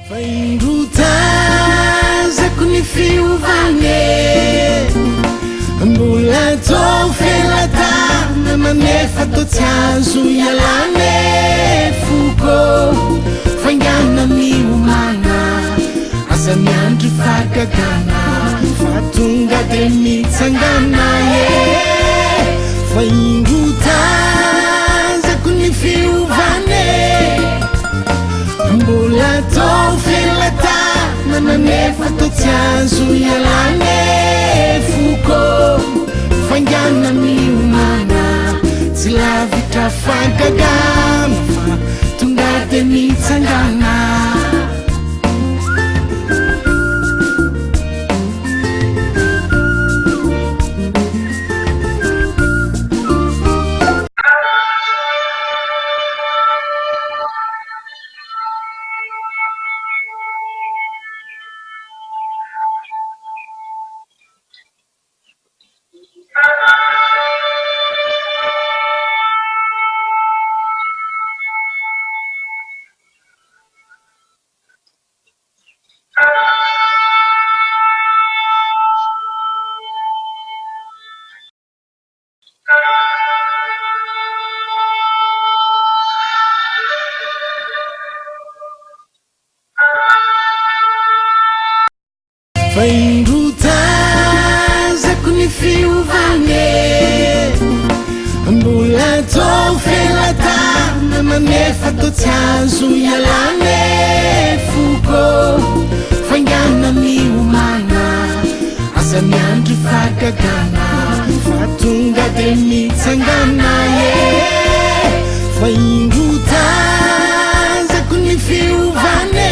Faindrotazako ny fiovane mbola tô felatana manefa tô tsy azo ialane foko faingana miomana asa miandry fakagana fa tonga de mitsangana faindrotazako ny fiovane mbola tô felatana manefa tô tsy azo ialane foko faingana miomana tsy lavitra fankagana fa tonga de mitsangana faindrotazako ny fiovane mbola tô felatana manefa tô tsy azo ialane foko faingana miomana asa miandry fakagana fa tonga de mitsangana faindrotazako ny fiovane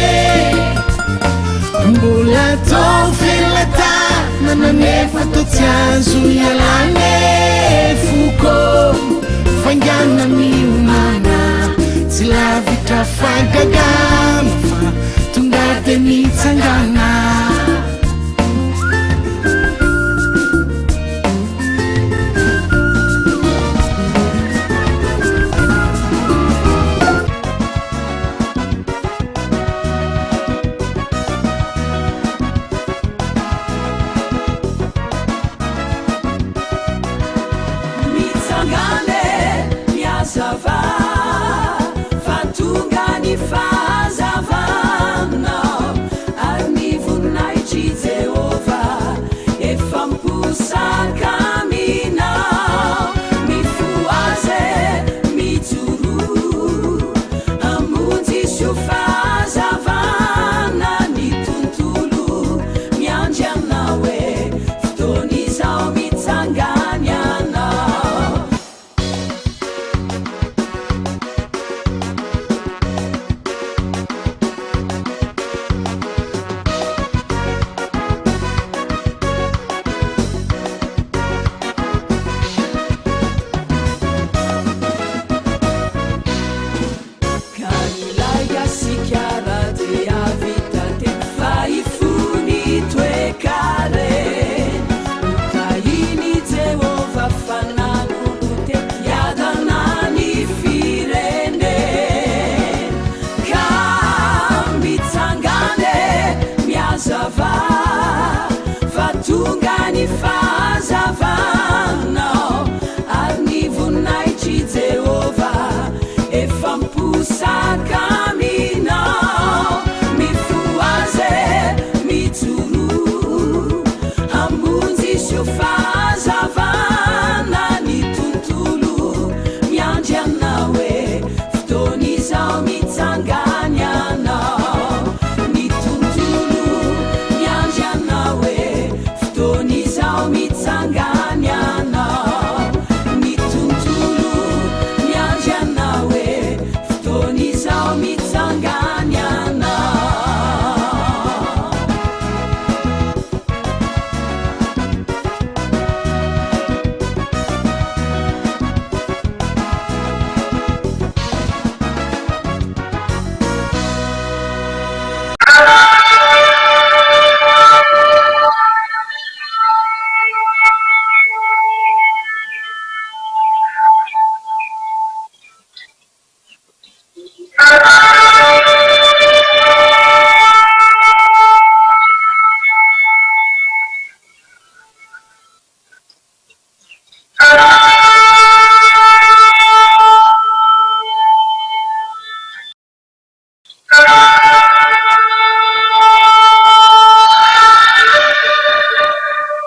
mbola tô felatana manefa tô tsy azo ialane foko faingana miomana tsy lavitra fankagana fa tonga de mitsangana